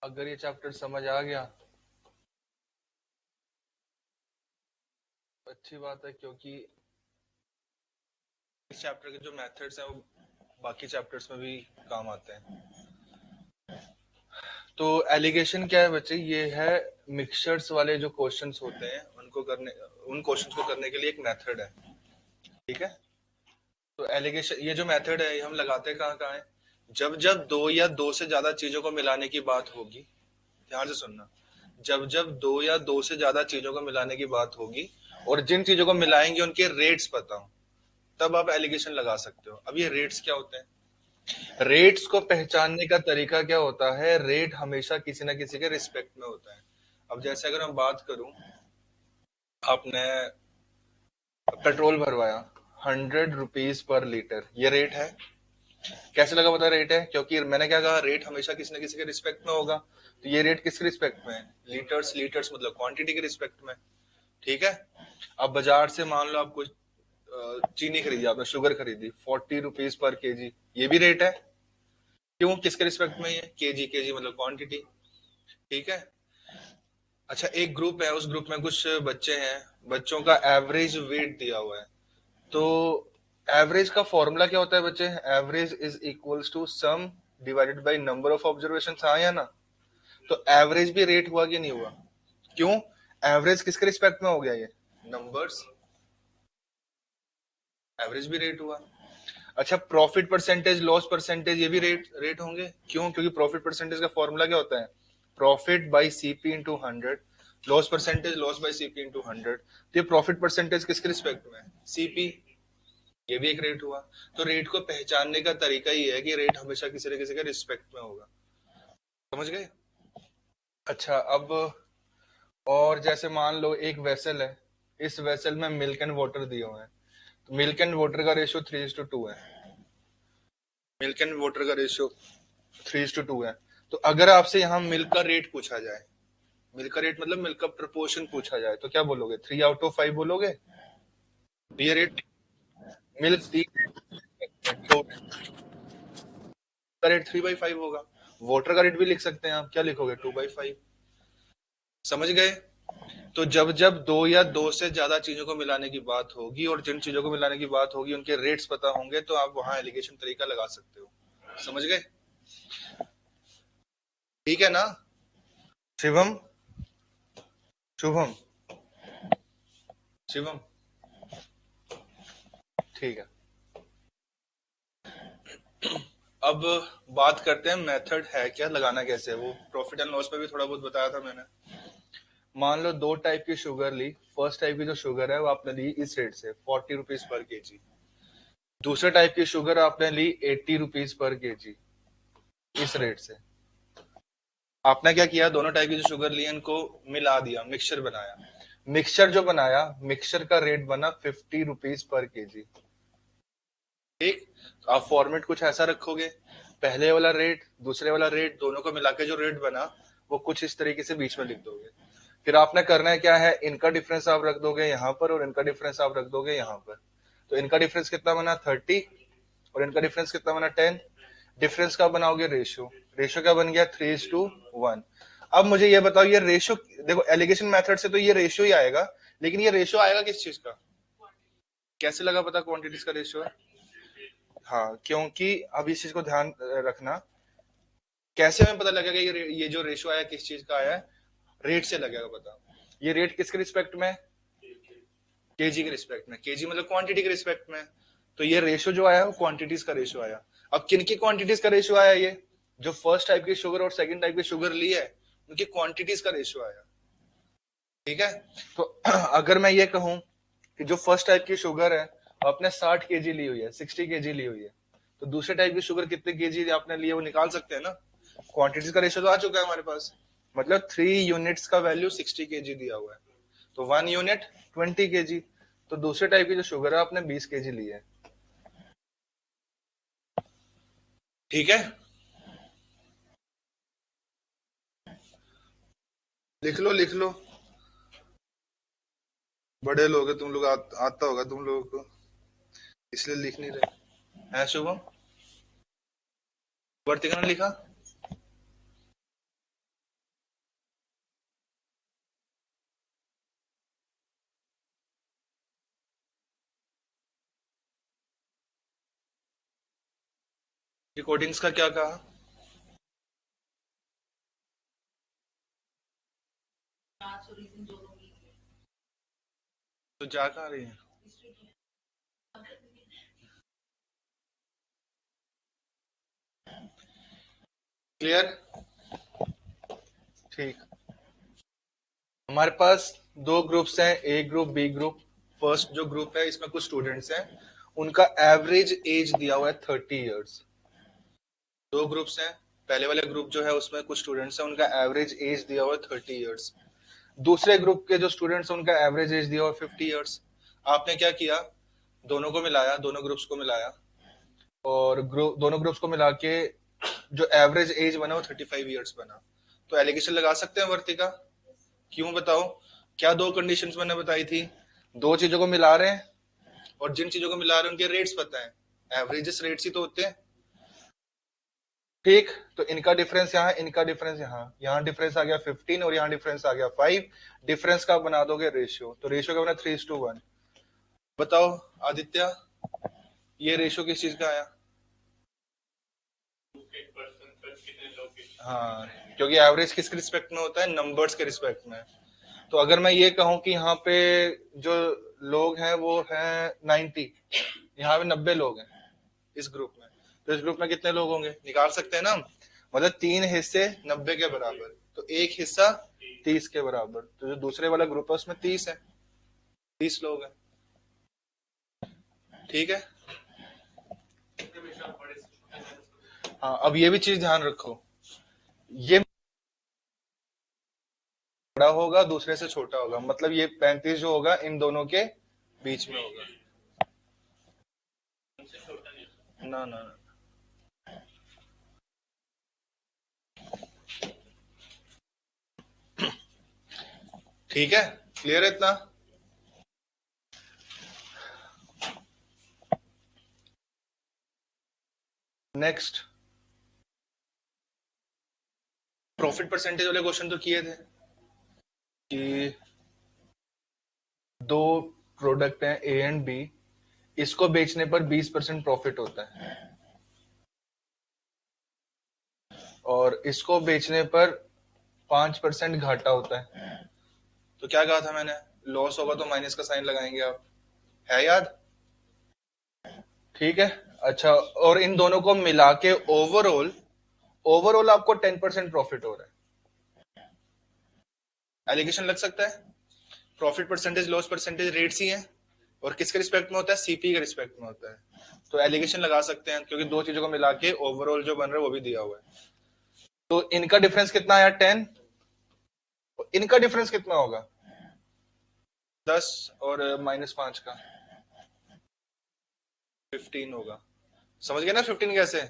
अगर ये चैप्टर समझ आ गया अच्छी बात है, क्योंकि इस चैप्टर के जो मेथड्स हैं वो बाकी चैप्टर्स में भी काम आते हैं। तो एलिगेशन क्या है बच्चे, ये है मिक्सचर्स वाले जो क्वेश्चंस होते हैं उनको करने, उन क्वेश्चंस को करने के लिए एक मेथड है। ठीक है, तो एलिगेशन ये जो मेथड है ये हम लगाते कहाँ कहाँ है, जब जब दो या दो से ज्यादा चीजों को मिलाने की बात होगी, ध्यान से सुनना, जब जब दो या दो से ज्यादा चीजों को मिलाने की बात होगी और जिन चीजों को मिलाएंगे उनके रेट्स पता हो, तब आप एलिगेशन लगा सकते हो। अब ये रेट्स क्या होते हैं? रेट्स को पहचानने का तरीका क्या होता है, रेट हमेशा किसी ना किसी के रिस्पेक्ट में होता है। अब जैसे अगर मैं बात करूं, आपने पेट्रोल भरवाया 100 रुपीज पर लीटर, ये रेट है। कैसे लगा पता रेट है? क्योंकि मैंने क्या कहा, रेट हमेशा किसी ना किसी के रिस्पेक्ट में होगा। तो ये रेट किसके रिस्पेक्ट में है? लीटर्स, लीटर्स मतलब क्वांटिटी के रिस्पेक्ट में। ठीक है, अब बाजार से मान लो आप कुछ चीनी खरीदी, आपने शुगर खरीदी 40 रुपीज पर केजी, ये भी रेट है। क्यों, किसके रिस्पेक्ट में? ये केजी, केजी मतलब क्वांटिटी। ठीक है, अच्छा एक ग्रुप है, उस ग्रुप में कुछ बच्चे हैं, बच्चों का एवरेज वेट दिया हुआ है। तो एवरेज का फॉर्मूला क्या होता है बच्चे? Average is equals to sum divided by number of observation, हाँ या ना? तो एवरेज भी रेट हुआ कि नहीं हुआ? क्यों, एवरेज किसके रिस्पेक्ट में हो गया? ये नंबर्स, एवरेज भी रेट हुआ। अच्छा प्रॉफिट परसेंटेज, लॉस परसेंटेज, ये भी रेट रेट होंगे। क्यों? क्योंकि प्रॉफिट परसेंटेज का फॉर्मूला क्या होता है? Profit by CP into 100, loss percentage loss by CP into 100। तो ये प्रॉफिट परसेंटेज किसके रिस्पेक्ट में है? सीपी, ये भी एक रेट हुआ। तो रेट को पहचानने का तरीका ही है कि रेट हमेशा किसी न किसी के रिस्पेक्ट में होगा। समझ गए? अच्छा अब और जैसे मान लो एक वेसल है, इस वेसल में मिल्क एंड वाटर दिए हुए हैं, तो मिल्क एंड वाटर का रेशियो 3:2 है। मिल्क एंड वाटर का रेशियो 3:2 है। तो अगर आपसे यहाँ मिल्क का रेट पूछा जाए, मिल्क का रेट मतलब मिल्क का प्रपोर्शन पूछा जाए, तो क्या बोलोगे? 3/5 बोलोगे? ये रेट, मिल्क 3, तो का रेट 3/5 होगा। वाटर का रेट भी लिख सकते हैं आप, क्या लिखोगे? 2/5। समझ गए? तो जब जब दो या दो से ज्यादा चीजों को मिलाने की बात होगी और जिन चीजों को मिलाने की बात होगी उनके रेट्स पता होंगे, तो आप वहां एलिगेशन तरीका लगा सकते हो। समझ गए? ठीक है ना? शिवम, शुभम, शिवम, ठीक है। अब बात करते हैं मेथड है क्या, लगाना कैसे है। वो प्रॉफिट एंड लॉस पे भी थोड़ा बहुत बताया था मैंने। मान लो दो टाइप की शुगर ली, फर्स्ट टाइप की जो शुगर है वो आपने ली इस रेट से 40 रुपीज पर केजी, दूसरे टाइप की शुगर आपने ली 80 रुपीज पर केजी, इस रेट से। आपने क्या किया, दोनों टाइप की जो शुगर ली इनको मिला दिया, मिक्सचर बनाया। मिक्सचर जो बनाया, मिक्सचर का रेट बना 50 रुपीज पर केजी। ठीक, तो आप फॉर्मेट कुछ ऐसा रखोगे, पहले वाला रेट दूसरे वाला रेट दोनों को मिला के जो रेट बना वो कुछ इस तरीके से बीच में लिख दोगे। फिर आपने करना है क्या है, इनका डिफरेंस आप रख दोगे यहाँ पर और इनका डिफरेंस आप रख दोगे यहाँ पर। तो इनका डिफरेंस कितना बना? 30, और इनका डिफरेंस कितना बना? 10। डिफरेंस का बनाओगे रेशियो, रेशियो क्या बन गया? 3:1। अब मुझे ये बताओ, ये रेशियो, देखो एलिगेशन मेथड से तो ये रेशियो ही आएगा, लेकिन ये रेशियो आएगा किस चीज का? कैसे लगा पता क्वांटिटीज का रेशियो है? हाँ, क्योंकि अब इस चीज को ध्यान रखना, कैसे हमें पता लगेगा ये जो रेशियो आया किस चीज का आया है? रेट से लगेगा पता। ये रेट किसके रिस्पेक्ट में? केजी के रिस्पेक्ट में। केजी मतलब क्वांटिटी के रिस्पेक्ट में। तो ये रेशियो जो आया वो क्वांटिटीज का रेशियो आया। अब किन की क्वांटिटीज का रेशियो आया? ये जो फर्स्ट टाइप की शुगर और सेकंड टाइप की शुगर ली है उनकी क्वांटिटीज का रेशियो आया। ठीक है, तो अगर मैं ये कहूं कि जो फर्स्ट टाइप की शुगर है आपने 60 केजी ली हुई है, 60 केजी ली हुई है, तो दूसरे टाइप की शुगर कितने केजी आपने लिए वो निकाल सकते हैं ना। क्वांटिटीज का रेशियो तो आ चुका है हमारे पास, मतलब 3 यूनिट्स का वैल्यू 60 केजी दिया हुआ है, तो 1 यूनिट 20 केजी। तो दूसरे टाइप की जो शुगर है आपने 20 केजी ली है। ठीक है, लिख लो लिख लो, बड़े लोग हैं तुम लोग, आता होगा तुम लोगों को, इसलिए लिख नहीं रहे है शुभम। वर्तिका ने लिखा। रिकॉर्डिंग्स का क्या कहा? तो जा कहाँ रही है? क्लियर? ठीक। हमारे पास दो ग्रुप्स हैं, ए ग्रुप बी ग्रुप। फर्स्ट जो ग्रुप है इसमें कुछ स्टूडेंट्स हैं, उनका एवरेज एज दिया हुआ है 30 इयर्स। दो ग्रुप्स हैं, पहले वाले ग्रुप जो है उसमें कुछ स्टूडेंट्स हैं, उनका एवरेज एज दिया हुआ है 30 इयर्स। दूसरे ग्रुप के जो स्टूडेंट्स हैं उनका एवरेज एज दिया हुआ है 50 इयर्स। आपने क्या किया, दोनों को मिलाया, दोनों ग्रुप्स को मिलाया, और दोनों ग्रुप्स को मिला के जो एवरेज एज बना वो 35 इयर्स बना। तो एलिगेशन लगा सकते हैं वर्तिका? क्यों बताओ? क्या दो कंडीशंस मैंने बताई थी? दो चीजों को मिला रहे हैं, और जिन चीजों को मिला रहे हैं उनके रेट्स पता है, एवरेजेस रेट्स ही तो होते हैं। ठीक, तो इनका डिफरेंस यहाँ, इनका डिफरेंस यहाँ, यहाँ डिफरेंस आ गया 15 और यहाँ डिफरेंस आ गया 5। डिफरेंस का बना दोगे रेशियो, तो रेशियो का बना 3:1। बताओ आदित्य, ये रेशियो किस चीज का आया? हाँ, क्योंकि एवरेज किसके रिस्पेक्ट में होता है? नंबर्स के रिस्पेक्ट में। तो अगर मैं ये कहूं कि यहाँ पे जो लोग हैं वो हैं 90, यहाँ पे 90 लोग हैं इस ग्रुप में, तो इस ग्रुप में कितने लोग होंगे निकाल सकते हैं ना हम। मतलब 3 हिस्से 90 के बराबर, तो एक हिस्सा 30 के बराबर, तो जो दूसरे वाला ग्रुप है उसमें 30 है, 30 लोग हैं। ठीक है। हाँ, अब ये भी चीज ध्यान रखो, ये बड़ा होगा दूसरे से छोटा होगा, मतलब ये 35 जो होगा इन दोनों के बीच में होगा। ना ना ना। ठीक है, क्लियर है इतना? नेक्स्ट, प्रॉफिट परसेंटेज वाले क्वेश्चन तो किए थे कि दो प्रोडक्ट हैं ए एंड बी, इसको बेचने पर 20% प्रॉफिट होता है और इसको बेचने पर 5% घाटा होता है। तो क्या कहा था मैंने? लॉस होगा तो माइनस का साइन लगाएंगे आप, है याद? ठीक है। अच्छा, और इन दोनों को मिला के ओवरऑल, ओवरऑल आपको 10% प्रॉफिट हो रहा है। एलिगेशन लग सकता है? Profit percentage loss percentage rates ही है, और किसके रिस्पेक्ट में होता है? सीपी के रिस्पेक्ट में होता है। तो एलिगेशन लगा सकते हैं क्योंकि दो चीजों को मिला के ओवरऑल जो बन रहा है वो भी दिया हुआ है। तो इनका डिफरेंस कितना आया? 10। इनका डिफरेंस कितना होगा? 10 और -5 का 15 होगा। समझ गए ना 15 कैसे?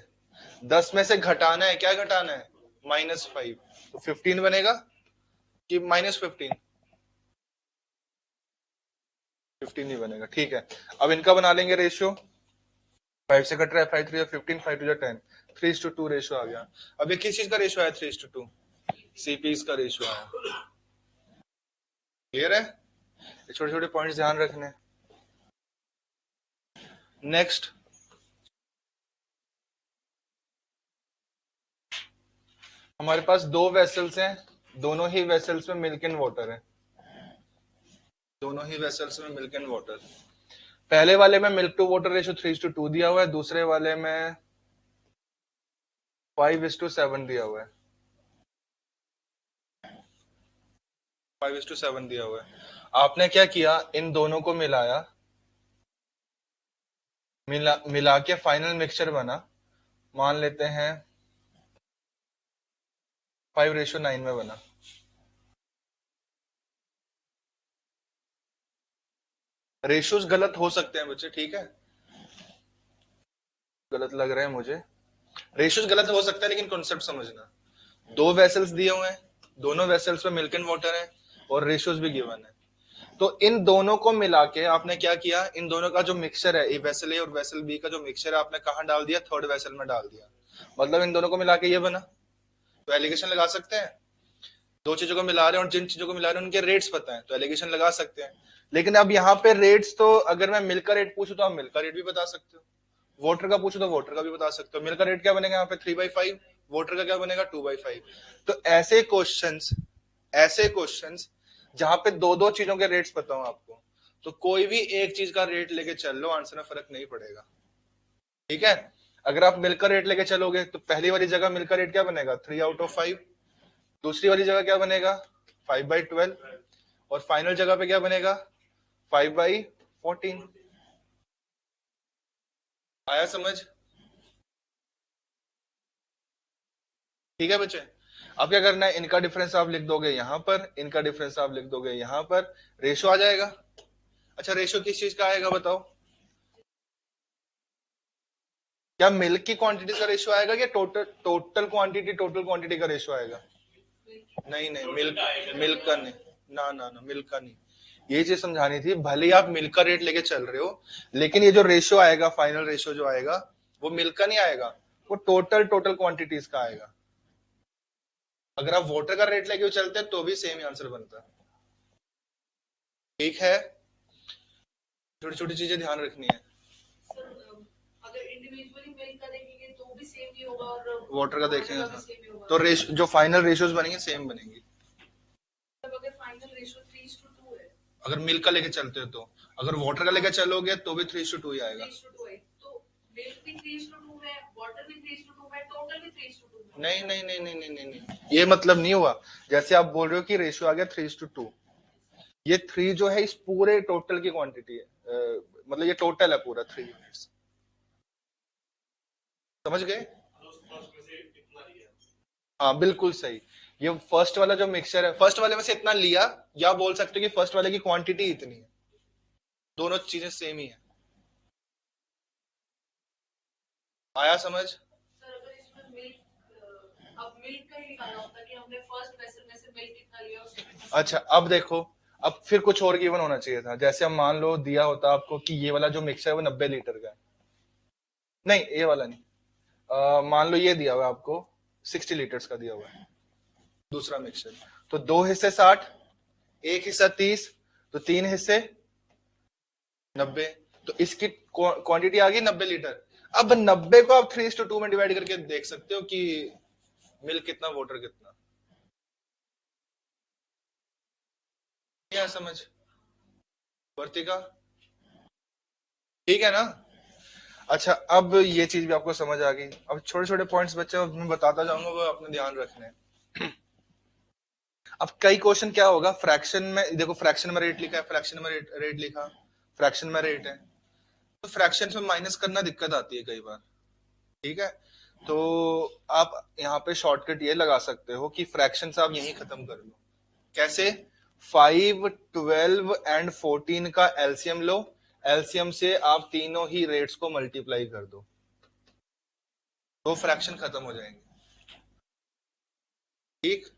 10 में से घटाना है, क्या घटाना है? -5, तो 15 बनेगा कि -15? 15 ही बनेगा। ठीक है, अब इनका बना लेंगे रेशियो। 5 से कट रहा है, 5 3 15, 5 2 10, 3:2 रेशियो आ गया। अब ये किस चीज का रेशियो आया? 3:2, सीपीज का रेशियो आया। क्लियर है? छोटे छोटे पॉइंट्स ध्यान रखने। नेक्स्ट, हमारे पास दो वेसल्स हैं, दोनों ही वेसल्स में मिल्क एंड वाटर है, दोनों ही वेसल्स में मिल्क एंड वाटर। पहले वाले में मिल्क टू वाटर रेशियो 3:2 दिया हुआ है, दूसरे वाले में 5:7 दिया हुआ है, 5:7 दिया हुआ है। आपने क्या किया, इन दोनों को मिलाया, मिला के फाइनल मिक्सचर बना, मान लेते हैं 5:9 में बना। रेशियोज गलत हो सकते हैं बच्चे, ठीक है, गलत लग रहे हैं मुझे, रेशियोज गलत हो सकता है, लेकिन कॉन्सेप्ट समझना। दो वेसल्स दिए हुए हैं, दोनों वेसल्स में मिल्क एंड वाटर है और रेशियोज भी गिवन है। तो इन दोनों को मिला के आपने क्या किया, इन दोनों का जो मिक्सचर है, वेसल ए और वेसल बी का जो मिक्सचर है, आपने कहाँ डाल दिया, थर्ड वेसल में डाल दिया। मतलब इन दोनों को मिला के ये बना। तो एलिगेशन लगा सकते हैं, दो चीजों को मिला रहे हैं और जिन चीजों को मिला रहे हैं उनके रेट्स पता है, तो एलिगेशन लगा सकते हैं। लेकिन अब यहाँ पे रेट्स, तो अगर मैं मिल्क का रेट पूछूं तो आप मिल्क का रेट भी बता सकते हो, वोटर का पूछो तो वोटर का भी बता सकते हो। मिल्क का रेट क्या बनेगा यहाँ पे 3/5, वोटर का क्या बनेगा 2/5। तो ऐसे क्वेश्चंस जहां पे दो दो चीजों के रेट्स पता हो आपको, तो कोई भी एक चीज का रेट लेके चल लो, आंसर में फर्क नहीं पड़ेगा, ठीक है। अगर आप मिल्क का रेट लेके चलोगे तो पहली वाली जगह मिल्क का रेट क्या बनेगा 3/5, दूसरी वाली जगह क्या बनेगा 5/12, और फाइनल जगह पे क्या बनेगा 5/14। आया समझ? ठीक है बच्चे। अब क्या करना है, इनका डिफरेंस आप लिख दोगे यहां पर, इनका डिफरेंस आप लिख दोगे यहां पर, रेशो आ जाएगा। अच्छा, रेशो किस चीज का आएगा बताओ? क्या मिल्क की क्वांटिटी का रेशो आएगा, या टोटल क्वांटिटी का रेशो आएगा? नहीं नहीं, मिल्क मिल्क का नहीं, ना ना ना, मिल्क का नहीं। ये चीज समझानी थी, भले ही आप मिल्क का रेट लेके चल रहे हो, लेकिन ये जो रेशो आएगा, फाइनल रेशो जो आएगा, वो मिल्क का नहीं आएगा, वो टोटल टोटल क्वांटिटीज का आएगा। अगर आप वाटर का रेट लेके चलते हैं तो भी सेम ही आंसर बनता है, ठीक है। छोटी छोटी चीजें ध्यान रखनी है। अगर इंडिविजुअली मिल्क का देखेंगे तो भी सेम ही होगा, और वाटर का देखेंगे तो जो फाइनल रेशियोज बनेंगे सेम बनेंगे। अगर फाइनल रेशियो 3:2 है, अगर मिल्क का लेके चलते हो तो, अगर वाटर का लेके चलोगे तो भी 3:2 ही आएगा। 3:2 है तो मिल्क भी 3:2 है, वाटर भी 3:2 है, टोटल भी 3:2 है। नहीं नहीं नहीं नहीं नहीं नहीं, ये मतलब नहीं हुआ। जैसे आप बोल रहे हो कि रेशियो आ गया 3:2, ये 3 जो है इस पूरे टोटल की क्वांटिटी है, मतलब ये टोटल है पूरा 3 यूनिट्स। समझ गए? हाँ बिल्कुल सही। ये फर्स्ट वाला जो मिक्सचर है, फर्स्ट वाले में से इतना लिया, या बोल सकते हो कि फर्स्ट वाले की क्वांटिटी इतनी है, दोनों चीजें सेम ही है। आया समझ? सर अगर इसमें मिल्क, अब मिल्क का ही निकालना होता कि हमने फर्स्ट वेसल में से मिल्क कितना लिया। अच्छा अब देखो, अब फिर कुछ और गिवन होना चाहिए था। जैसे हम मान लो दिया होता आपको कि ये वाला जो मिक्सचर है वो 90 लीटर का है, नहीं ये वाला नहीं, मान लो ये दिया हुआ है आपको 60 लीटर्स का दिया हुआ है दूसरा मिक्सचर, तो 2 हिस्से 60, एक हिस्सा 30, तो 3 हिस्से 90, तो इसकी क्वांटिटी आ गई 90 लीटर। अब 90 को आप 3:2 में डिवाइड करके देख सकते हो कि मिल्क कितना वाटर कितना। क्या समझ वर्तिका? ठीक है ना? अच्छा अब ये चीज भी आपको समझ आ गई। अब छोटे छोटे पॉइंट्स बच्चे मैं बताता जाऊंगा, वो अपने ध्यान रखने हैं। अब कई क्वेश्चन क्या होगा, फ्रैक्शन में देखो, फ्रैक्शन में रेट लिखा है, फ्रैक्शन में रेट लिखा, फ्रैक्शन में रेट है, तो फ्रैक्शन में माइनस करना दिक्कत आती है कई बार, ठीक है। तो आप यहाँ पे शॉर्टकट ये लगा सकते हो कि फ्रैक्शन आप यहीं खत्म कर लो। कैसे? 5, 12 एंड 14 का एलसीएम लो, एलसीएम से आप तीनों ही रेट्स को मल्टीप्लाई कर दो, तो फ्रैक्शन खत्म हो जाएंगे, ठीक।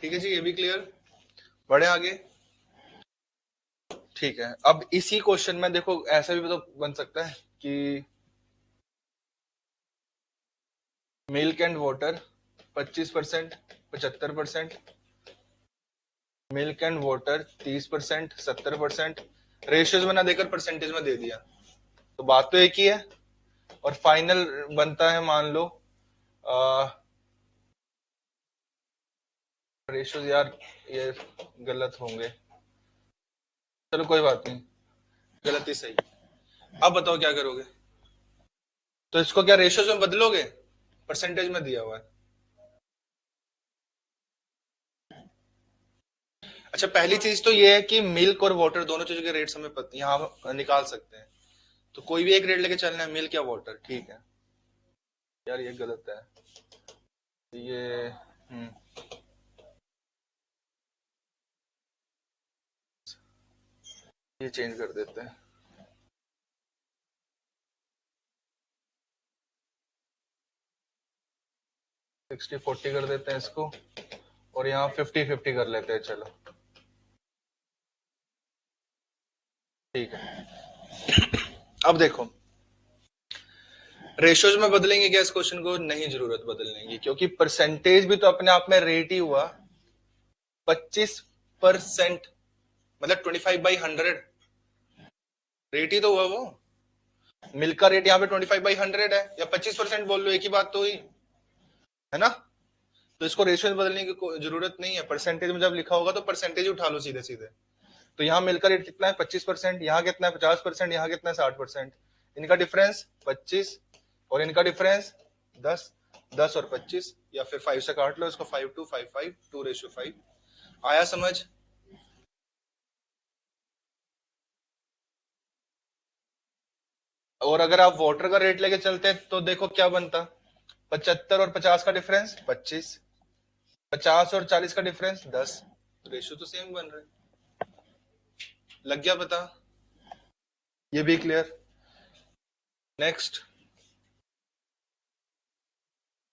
ठीक है जी, ये भी क्लियर। बढ़े आगे। ठीक है, अब इसी क्वेश्चन में देखो ऐसा भी तो बन सकता है कि milk and water 25%, 75%, milk and water 30%, 70%, ratios में ना देकर परसेंटेज में दे दिया, तो बात तो एक ही है। और फाइनल बनता है मान लो रेशियोज, यार ये गलत होंगे, चलो कोई बात नहीं, गलती सही। अब बताओ क्या करोगे? तो इसको क्या रेशियोज में बदलोगे? परसेंटेज में दिया हुआ है। अच्छा, पहली चीज तो ये है कि मिल्क और वाटर दोनों चीजों के रेट्स हमें यहाँ निकाल सकते हैं। तो कोई भी एक रेट लेके चलना है, मिल्क या वाटर, ठीक है। यार ये गलत है। ये ये चेंज कर देते हैं। 60-40 कर देते हैं इसको, और यहाँ 50-50 कर लेते हैं, चलो ठीक है। अब देखो, रेशियोज में बदलेंगे क्या इस क्वेश्चन को? नहीं जरूरत बदलने की, क्योंकि परसेंटेज भी तो अपने आप में रेट ही हुआ। 25%, मतलब 25/100 रेट ही तो हुआ वो। मिल्क का रेट यहाँ पे 25/100 है, या 25% बोल लो, एक ही बात तो हुई है ना। तो इसको रेशियो में बदलने की कोई जरूरत नहीं है। परसेंटेज में जब लिखा होगा तो परसेंटेज उठा लो सीधे सीधे। तो यहाँ मिल्क का रेट कितना है? 25%। यहाँ कितना है? 50%। यहाँ कितना है? 60%। इनका डिफरेंस 25, और इनका डिफरेंस 10। 10 और 25, या फिर 5 से काट लो इसको, 5:5, 2:5। आया समझ? और अगर आप वाटर का रेट लेके चलते तो देखो क्या बनता। 75 और 50 का डिफरेंस 25, 50 और 40 का डिफरेंस 10। रेशियो तो सेम बन रहा है। लग गया पता? ये भी क्लियर। नेक्स्ट,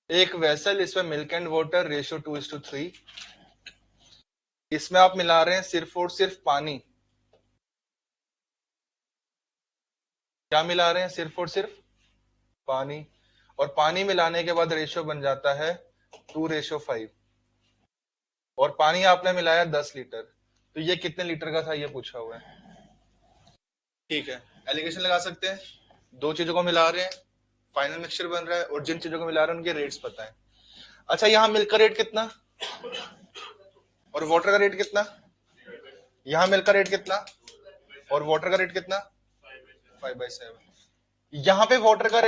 एक वेसल, इसमें मिल्क एंड वाटर रेशियो 2:3। इसमें आप मिला रहे हैं सिर्फ और सिर्फ पानी। क्या मिला रहे हैं? सिर्फ और सिर्फ पानी। और पानी मिलाने के बाद रेशियो बन जाता है 2:5। और पानी आपने मिलाया 10 लीटर। तो ये कितने लीटर का था, ये पूछा हुआ है। ठीक है, एलिगेशन लगा सकते हैं। दो चीजों को मिला रहे हैं, फाइनल मिक्सचर बन रहा है, और जिन चीजों को मिला रहे हैं उनके रेट्स पता है। अच्छा, यहाँ मिल्क का रेट कितना और वाटर का रेट कितना? यहाँ मिल्क का रेट कितना और वाटर का रेट कितना? 5/7। यहाँ पे वाटर का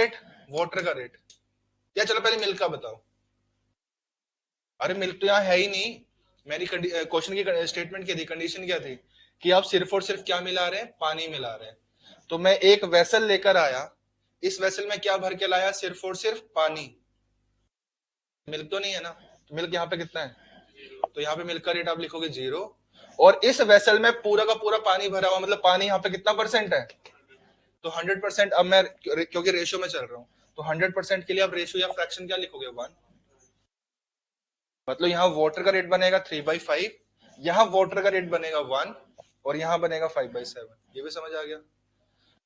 रेट, या चलो पहले मिल्क का बताओ। अरे मिल्क तो यहाँ है ही नहीं। मेरी क्वेश्चन की स्टेटमेंट क्या थी, कंडीशन क्या थी? कि आप सिर्फ और सिर्फ क्या मिला रहे हैं? पानी मिला रहे हैं। तो मैं एक वेसल लेकर आया, इस वेसल में क्या भर के लाया? सिर्फ और सिर्फ पानी। मिल्क तो नहीं है ना। तो मिल्क यहाँ पे कितना है? तो यहाँ पे मिल्क का रेट आप लिखोगे 0। और इस वेसल में पूरा का पूरा पानी भरा हुआ, मतलब पानी यहाँ पे कितना परसेंट है? तो 100%। अब मैं क्योंकि रेशियो में चल रहा हूँ, तो 100% के लिए आप रेशियो या फ्रैक्शन क्या लिखोगे? 1। मतलब यहाँ वाटर का रेट बनेगा 3/5, यहाँ वाटर का रेट बनेगा 1, और यहाँ बनेगा 5/7। ये भी समझ आ गया?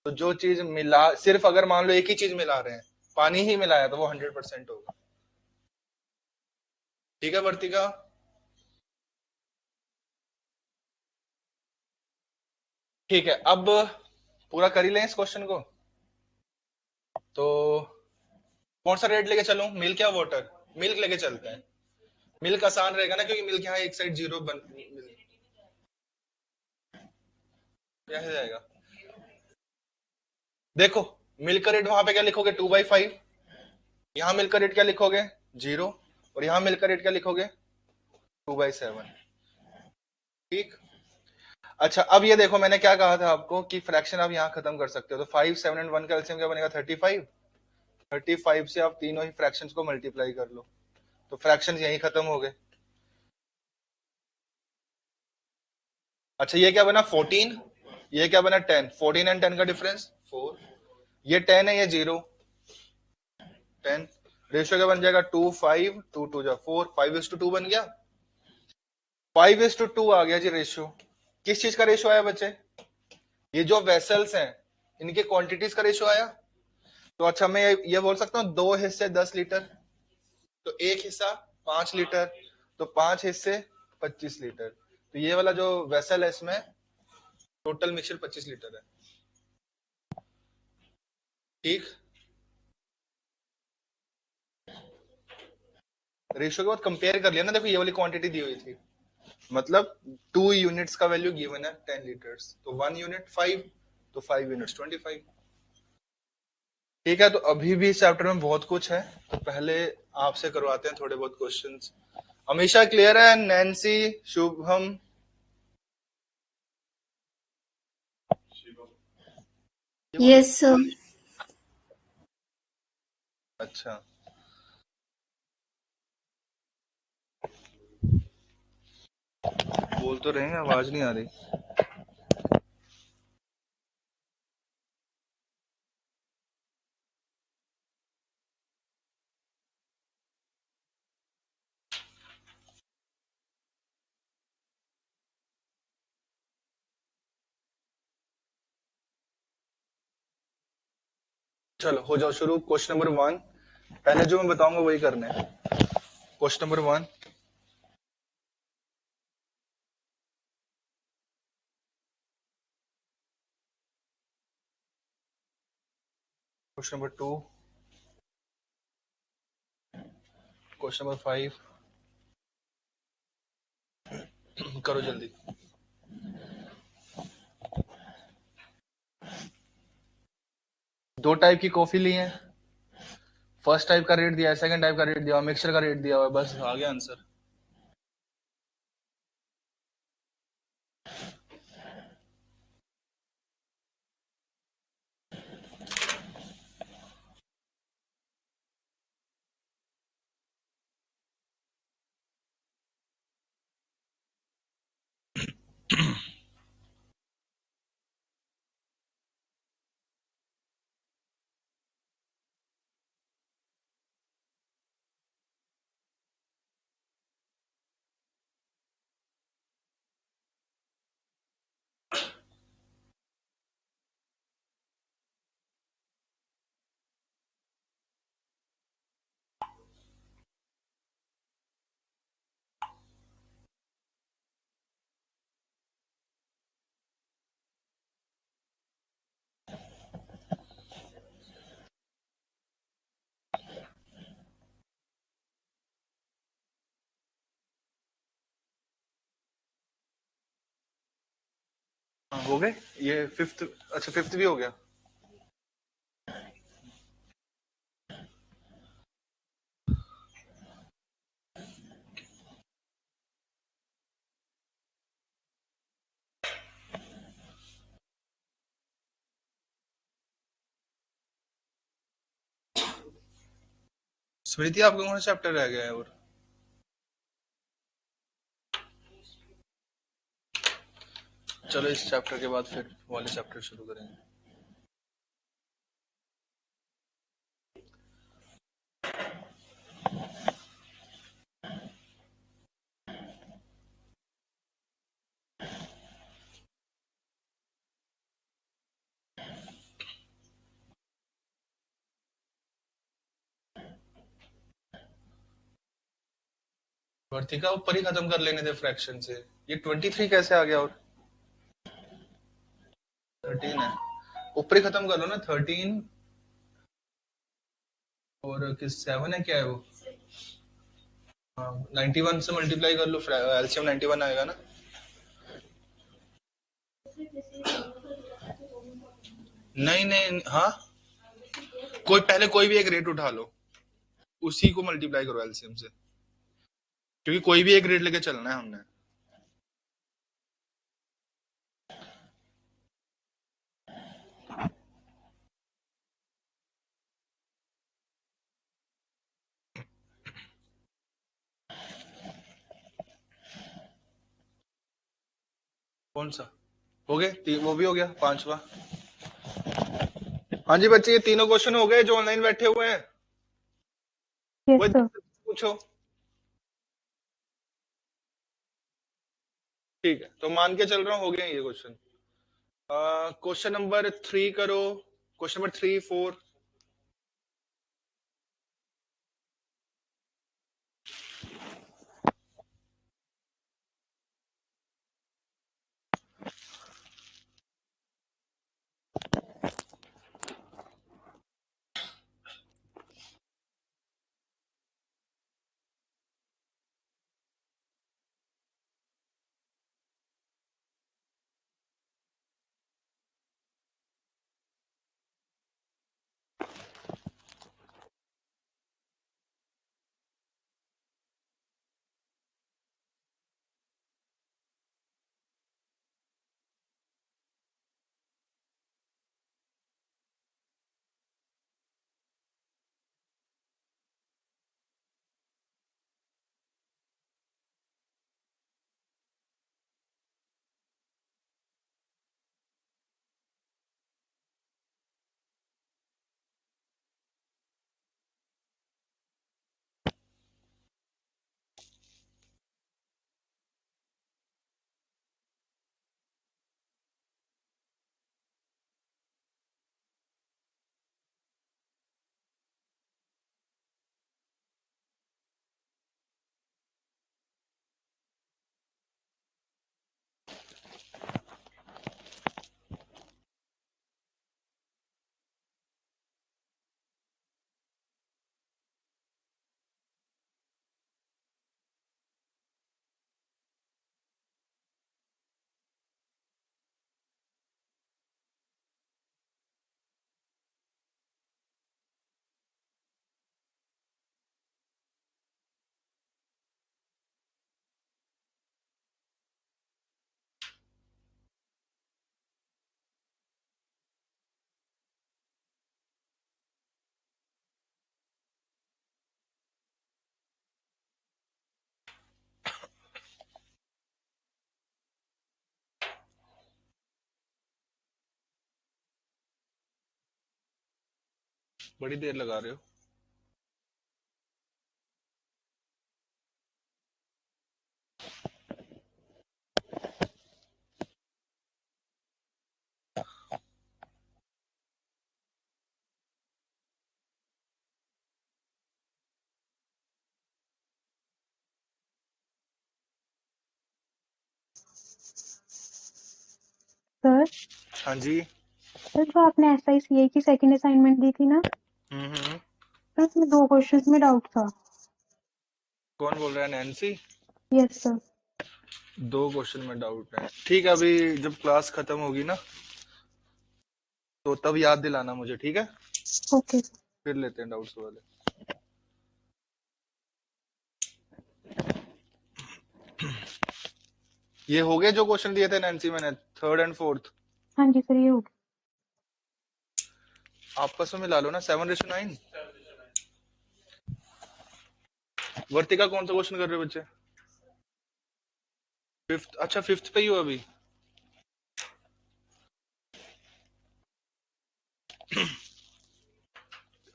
तो जो चीज मिला, सिर्फ अगर मान लो एक ही चीज मिला रहे हैं, पानी ही मिलाया, तो वो 100% होगा। ठीक है वर्तिका? ठीक है, अब पूरा कर ही लें इस क्वेश्चन को। तो कौन सा रेट लेके चलूं, मिल्क या वाटर? मिल्क लेके चलते हैं। मिल्क आसान रहेगा ना, क्योंकि मिल्क यहाँ एक साइड 0 बन कैसे जाएगा? देखो, मिल्क का रेट वहां पे क्या लिखोगे? 2/5। यहाँ मिल्क का रेट क्या लिखोगे? 0। और यहाँ मिल्क का रेट क्या लिखोगे? 2/7। ठीक। अच्छा, अब ये देखो, मैंने क्या कहा था आपको कि फ्रैक्शन आप यहाँ खत्म कर सकते हो। तो 5, 7 एंड 1 का एलसीएम क्या बनेगा? 35। 35 से आप तीनों ही फ्रैक्शंस को मल्टीप्लाई कर लो, तो फ्रैक्शंस यहीं खत्म हो गए। अच्छा, ये क्या बना? 14। ये क्या बना? 10। 14 एंड 10 का डिफरेंस 4। ये 10 है, ये 0। 10। रेशियो क्या बन जाएगा? 2, 5, 2 2 जा 4, 5:2 बन गया। 5:2 आ गया जी रेशियो। किस चीज का रेशियो आया बच्चे? ये जो वेसल्स हैं, इनके क्वांटिटीज का रेशियो आया। तो अच्छा, मैं ये बोल सकता हूँ 2 हिस्से 10 लीटर, तो एक हिस्सा 5 लीटर, तो 5 हिस्से 25 लीटर। तो ये वाला जो वेसल है, इसमें टोटल मिक्सचर 25 लीटर है। ठीक। रेशियो के बाद कंपेयर कर लिया ना, देखो ये वाली क्वांटिटी दी हुई थी, मतलब 2 यूनिट्स का वैल्यू गिवन है 10 लीटर्स, तो 1 यूनिट 5। तो 5 यूनिट्स 25। ठीक है, तो अभी भी इस चैप्टर में बहुत कुछ है, तो पहले आपसे करवाते हैं थोड़े बहुत क्वेश्चंस। हमेशा क्लियर है? Nancy, Shubham, yes sir. अच्छा, बोल तो रहे हैं, आवाज नहीं आ रही। चलो हो जाओ शुरू। क्वेश्चन नंबर 1, पहले जो मैं बताऊंगा वही करना है। Question number 1, question number 2, question number 5, करो जल्दी। दो टाइप की कॉफी ली है, फर्स्ट टाइप का रेट दिया है, सेकंड टाइप का रेट दिया हुआ, मिक्सर का रेट दिया हुआ है, बस आ गया आंसर। हाँ, हो गए ये फिफ्थ। अच्छा, फिफ्थ भी हो गया। स्मृति, आपका कौन सा चैप्टर रह गया है? और चलो इस चैप्टर के बाद फिर वाले चैप्टर शुरू करेंगे। वर्तिका, ऊपर ही खत्म कर लेने थे फ्रैक्शन से। ये 23 कैसे आ गया? और 13 है, ऊपर ही खत्म कर लो ना। 13 और किस 7 है, क्या है वो? हाँ, 91 से मल्टीप्लाई कर लो, एलसीएम 91 आएगा ना। नहीं नहीं, हाँ, कोई पहले कोई भी एक रेट उठा लो, उसी को मल्टीप्लाई करो एलसीएम से, क्योंकि कोई भी एक रेट लेके चलना है हमने। कौन सा? हो गए, वो भी हो गया, पांचवा। हाँ जी बच्चे, ये तीनों क्वेश्चन हो गए जो ऑनलाइन बैठे हुए हैं। यस वही सर। पूछो। ठीक है, तो मान के चल रहा हूँ हो गए ये क्वेश्चन। क्वेश्चन नंबर 3 करो, क्वेश्चन नंबर 3, 4। बड़ी देर लगा रहे हो। सर हाँ जी। सर जो आपने SICA की सेकंड असाइनमेंट दी थी ना सर उसमें 2 क्वेश्चंस में डाउट था। कौन बोल रहा है? नैन्सी। Yes sir. 2 क्वेश्चन में डाउट है, ठीक है। अभी जब क्लास खत्म होगी ना तो तब याद दिलाना मुझे, ठीक है? Okay sir. फिर लेते हैं डाउट्स वाले। ये हो गए जो क्वेश्चन दिए थे नैन्सी मैंने, 3rd एंड 4th। हाँ जी सर ये हो गया। आपस में मिला लो ना। 7:9। वर्तिका कौन सा क्वेश्चन कर रहे हो बच्चे? 5th। अच्छा 5th पे ही हो अभी।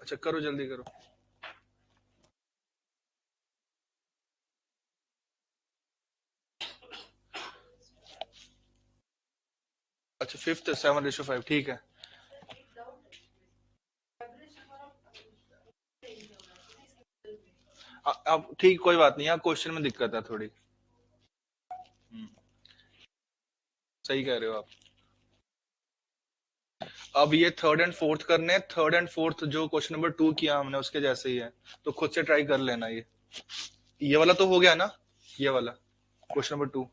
अच्छा करो, जल्दी करो। अच्छा 5th 7:5, ठीक है। अब ठीक, कोई बात नहीं, यहाँ क्वेश्चन में दिक्कत है थोड़ी। सही कह रहे हो आप। अब ये 3rd एंड 4th करने हैं। 3rd एंड 4th जो क्वेश्चन नंबर 2 किया हमने उसके जैसे ही है, तो खुद से ट्राई कर लेना। ये वाला तो हो गया ना, ये वाला क्वेश्चन नंबर 2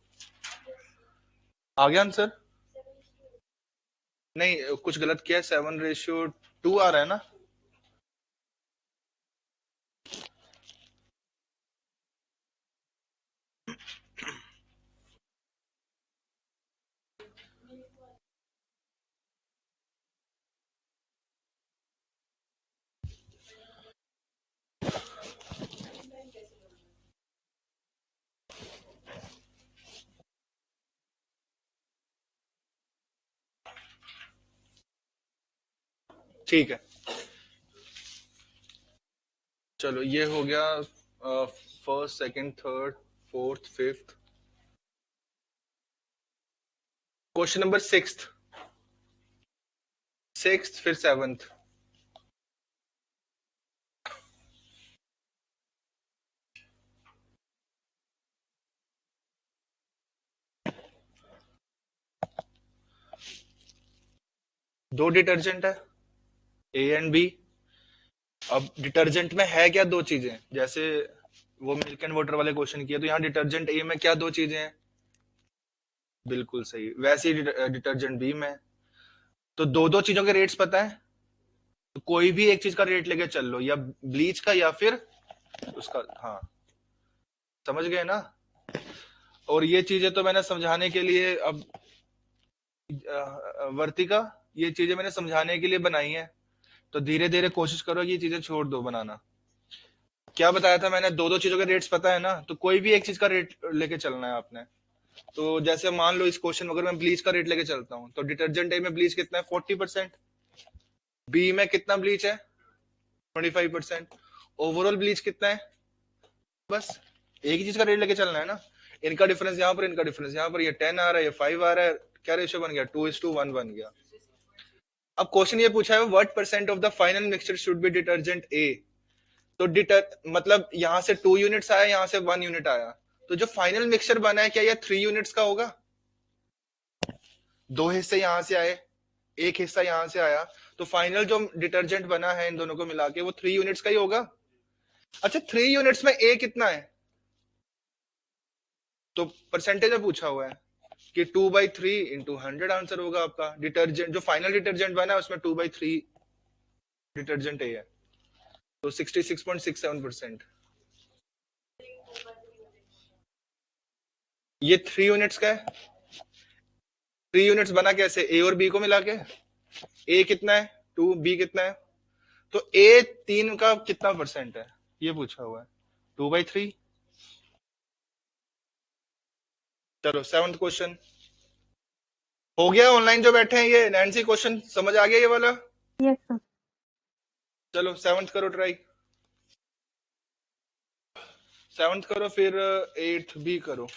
आ गया आंसर? नहीं, कुछ गलत किया है। 7:2 आ रहा है ना? ठीक है, चलो ये हो गया। 1st 2nd 3rd 4th 5th। Question number 6th फिर 7th। दो डिटर्जेंट है, ए एंड बी। अब डिटर्जेंट में है क्या? दो चीजें। जैसे वो मिल्क एंड वाटर वाले क्वेश्चन किए, तो यहाँ डिटर्जेंट ए में क्या दो चीजें हैं? बिल्कुल सही। वैसे ही डिटर्जेंट बी में। तो दो दो चीजों के रेट्स पता है, तो कोई भी एक चीज का रेट लेके चल लो, या ब्लीच का या फिर उसका। हाँ, समझ गए ना? और ये चीजें तो मैंने समझाने के लिए, अब वर्तिका, ये चीजें मैंने समझाने के लिए बनाई है, तो धीरे धीरे कोशिश करो कि ये चीजें छोड़ दो बनाना। क्या बताया था मैंने? दो दो चीजों के रेट्स पता है ना, तो कोई भी एक चीज का रेट लेके चलना है आपने। तो जैसे मान लो इस क्वेश्चन में अगर मैं ब्लीच का रेट लेके चलता हूँ, तो डिटर्जेंट ए में ब्लीच कितना है? 40%। बी में कितना ब्लीच है? 25%। ओवरऑल ब्लीच कितना है? बस एक ही चीज का रेट लेके चलना है ना। इनका डिफरेंस यहाँ पर, इनका डिफरेंस यहाँ पर। ये 10 आ रहा है, ये 5 आ रहा है। क्या रेशियो बन गया? 2:1 बन गया। अब क्वेश्चन ये पूछा है, what percent of the final mixture should be detergent A. तो मतलब यहाँ से 2 यूनिट्स आया, यहाँ से 1 यूनिट आया, तो जो फाइनल मिक्सचर बना है क्या ये 3 यूनिट्स का होगा? दो हिस्से यहाँ से आए, एक हिस्सा यहाँ से आया, तो फाइनल जो डिटर्जेंट बना है इन दोनों को मिला के वो 3 यूनिट्स का ही होगा। अच्छा 3 यूनिट्स में ए कितना है? तो परसेंटेज में पूछा हुआ है कि 2/3 इंटू 100 आंसर होगा आपका। डिटर्जेंट जो फाइनल डिटर्जेंट बना है उसमें 2/3 डिटर्जेंट ए है, तो 66.67%। ये 3 यूनिट्स का है। 3 यूनिट्स बना कैसे? ए और बी को मिला के। ए कितना है? 2। बी कितना है? तो ए 3 का कितना परसेंट है ये पूछा हुआ है, 2/3। चलो 7th क्वेश्चन हो गया। ऑनलाइन जो बैठे हैं, ये नैन्सी क्वेश्चन समझ आ गया ये वाला? Yes sir. चलो 7th करो ट्राई, 7th करो, फिर 8th भी करो।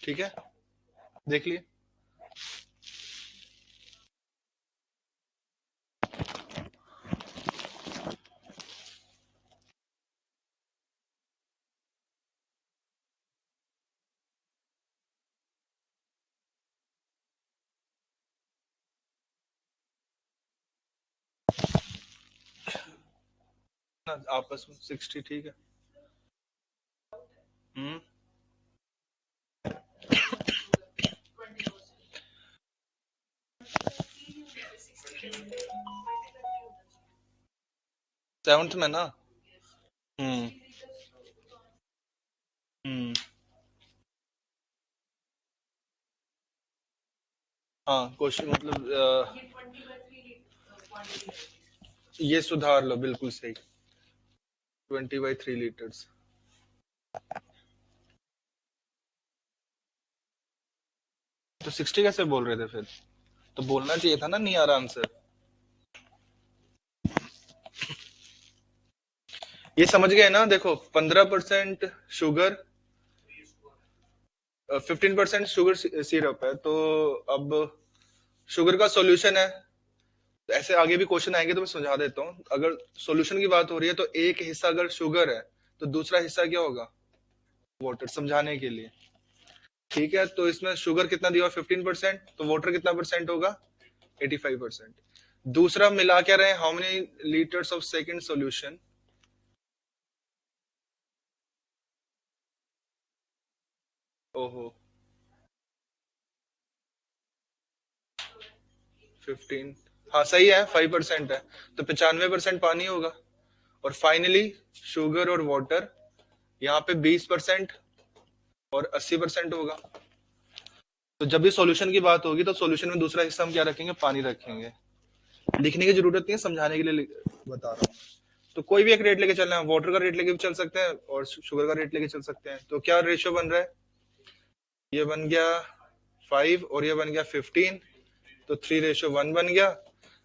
ठीक है, देख लिए। आपस में 60, ठीक है। हम्म 7th में ना। हम्म हम्म हाँ, क्वेश्चन मतलब ये सुधार लो, बिल्कुल सही। 20/3 लीटर्स। तो 60 कैसे बोल रहे थे फिर? तो बोलना चाहिए था ना, नहीं आ रहा आंसर। ये समझ गए ना? देखो 15% शुगर, 15% शुगर सिरप है, तो अब शुगर का सॉल्यूशन है। तो ऐसे आगे भी क्वेश्चन आएंगे तो मैं समझा देता हूँ। अगर सॉल्यूशन की बात हो रही है तो एक हिस्सा अगर शुगर है तो दूसरा हिस्सा क्या होगा? वाटर, समझाने के लिए। ठीक है, तो इसमें शुगर कितना दिया? 15%, तो वाटर कितना परसेंट होगा? 85%। दूसरा मिला क्या रहे? How many liters of second solution? ओहो, 15। हाँ सही है, 5% है, तो 95% पानी होगा। और फाइनली शुगर और वाटर यहाँ पे 20% और 80% होगा। तो जब भी सॉल्यूशन की बात होगी तो सॉल्यूशन में दूसरा हिस्सा हम क्या रखेंगे? पानी रखेंगे। लिखने की जरूरत नहीं है, समझाने के लिए बता रहा हूँ। तो कोई भी एक रेट लेके चलना है, वाटर का रेट लेके भी चल सकते हैं और शुगर का रेट लेके चल सकते हैं। तो क्या रेशियो बन रहा है? ये बन गया 5 और ये बन गया 15, तो 3:1 बन गया।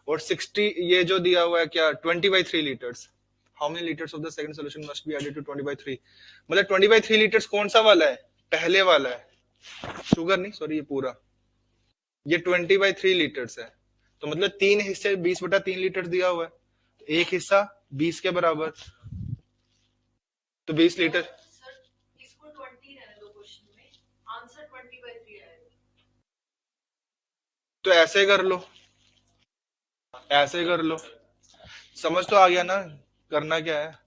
और 60 ये जो दिया हुआ है क्या? 20/3 liters. How many liters of the second solution must be added to 20/3? मतलब 20/3 लीटर्स कौन सा वाला है? पहले वाला है, शुगर नहीं, सॉरी, ये पूरा, ये 20/3 लीटर्स है। तो मतलब तीन हिस्से 20/3 लीटर दिया हुआ है, एक हिस्सा 20 के बराबर, तो 20 लीटर। तो ऐसे कर लो, ऐसे कर लो। समझ तो आ गया ना करना क्या है?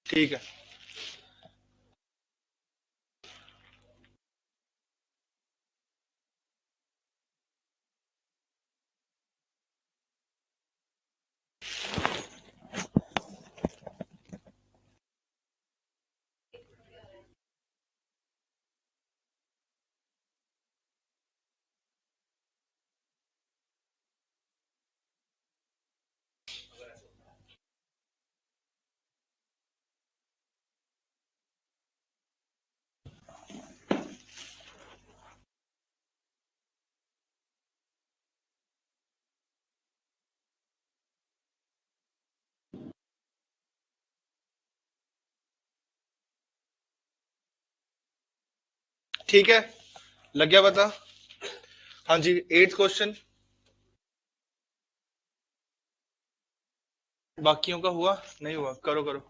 ठीक है, ठीक है, लग गया पता? हाँ जी, 8th क्वेश्चन बाकियों का हुआ नहीं हुआ? करो करो।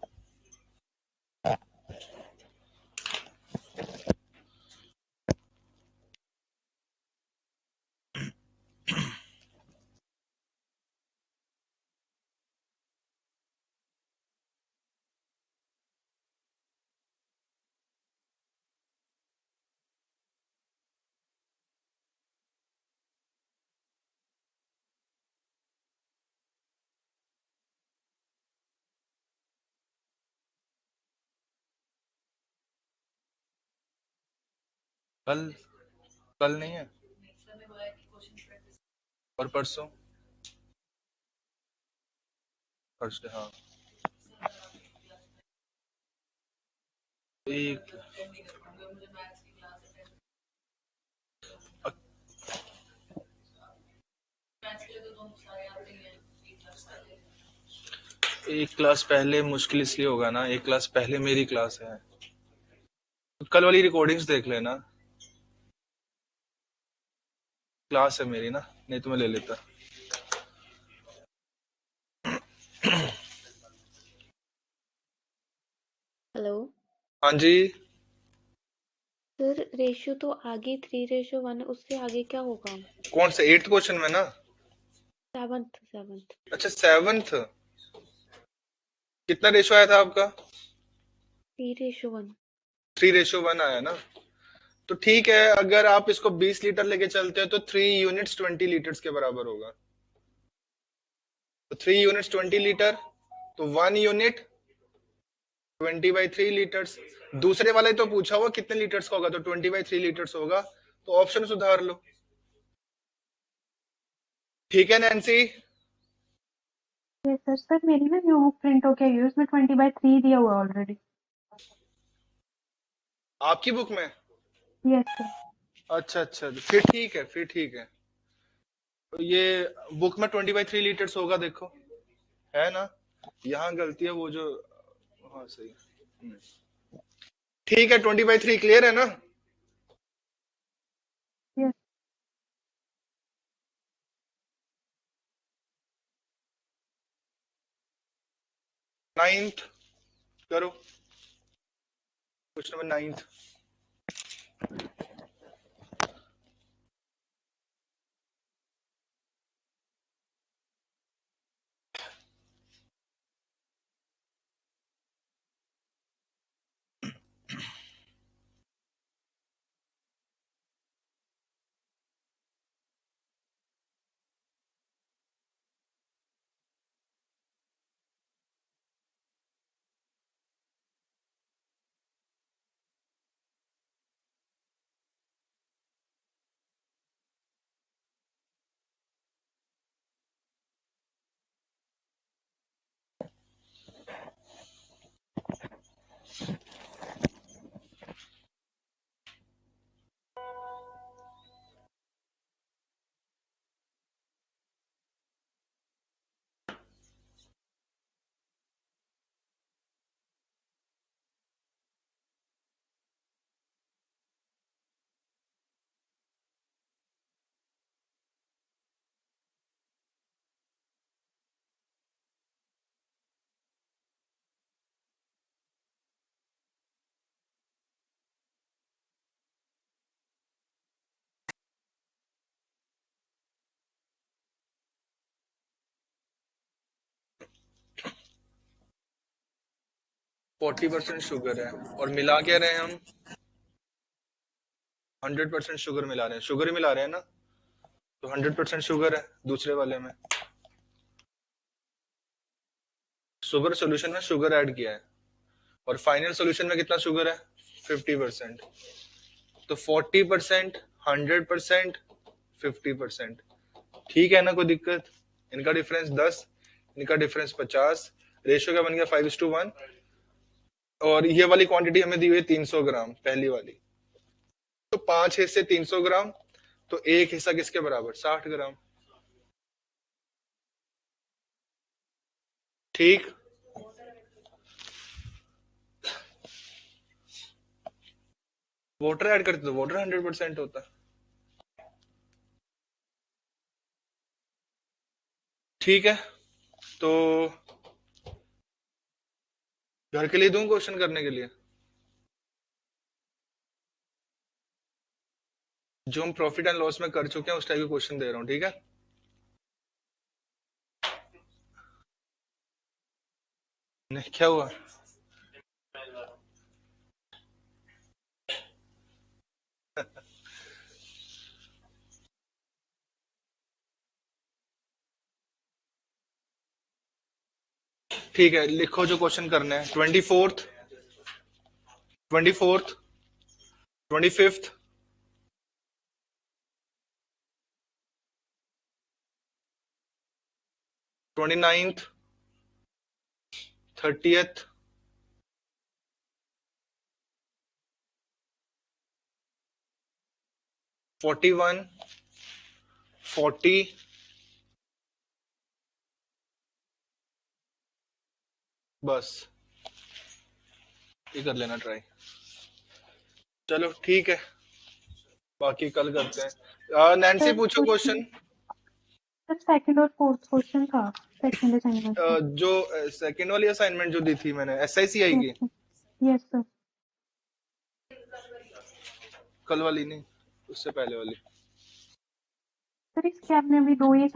कल कल नहीं है और परसों? थर्सडे, हाँ। एक एक क्लास पहले मुश्किल इसलिए होगा ना, एक क्लास पहले मेरी क्लास है, तो कल वाली रिकॉर्डिंग्स देख लेना। क्लास है मेरी ना, नहीं तो मैं ले लेता। हेलो हाँ जी। सर, रेशियो तो आगे 3:1, उससे आगे क्या होगा? कौन से 8th क्वेश्चन में ना? 7th। अच्छा, 7th। कितना रेशो आया था आपका? 3:1। 3:1 आया ना? तो ठीक है, अगर आप इसको 20 लीटर लेके चलते हैं तो 3 यूनिट्स 20 लीटर्स के बराबर होगा। तो 3 यूनिट्स 20 लीटर, तो 1 यूनिट 20/3 लीटर्स। दूसरे वाले तो पूछा हुआ कितने लीटर्स का होगा, तो 20/3 लीटर्स होगा। तो ऑप्शन सुधार लो। ठीक है नैन्सी? Yes sir. सर मेरी ना न्यू बुक प्रिंट होके आई है, उसमें 20/3 दिया हुआ है ऑलरेडी। आपकी बुक में? Yes sir. अच्छा अच्छा, फिर ठीक है, फिर ठीक है। तो ये बुक में 20/3 लीटर्स होगा, देखो है ना? यहाँ गलती है वो जो, हाँ सही है। ठीक है, 20/3 क्लियर है ना? यस। 9th करो, question number 9th। Forty percent sugar है और मिला क्या रहे हैं हम? 100% शुगर मिला रहे हैं, शुगर ही मिला रहे हैं ना? तो 100% शुगर है दूसरे वाले में। शुगर सॉल्यूशन में शुगर ऐड किया है, और फाइनल सॉल्यूशन में कितना शुगर है? 50%। तो 40%, 100%, 50%। ठीक है ना, कोई दिक्कत? इनका डिफरेंस 10, इनका डिफरेंस 50। रेशियो क्या बन गया? 5:1। और ये वाली क्वांटिटी हमें दी हुई है 300 ग्राम, पहली वाली। तो 5 हिस्से 300 ग्राम, तो एक हिस्सा किसके बराबर? 60 ग्राम। ठीक। वाटर ऐड करते तो वाटर 100% होता। ठीक है, तो घर के लिए दूं क्वेश्चन करने के लिए? जो हम प्रॉफिट एंड लॉस में कर चुके हैं उस टाइप के क्वेश्चन दे रहा हूँ, ठीक है? नहीं, क्या हुआ? ठीक है, लिखो जो क्वेश्चन करने हैं। 24th, 24th, 25th, 29th, 30th, 41, 40, बस ये कर लेना ट्राई। चलो ठीक है, बाकी कल करते हैं। नैन्सी सर पूछो क्वेश्चन। सर सेकंड और फोर्थ क्वेश्चन था सेकंड असाइनमेंट का। जो सेकंड वाली असाइनमेंट जो दी थी मैंने SICI की, यस सर। कल वाली नहीं, उससे पहले वाली। सर इसके आपने अभी 2 ही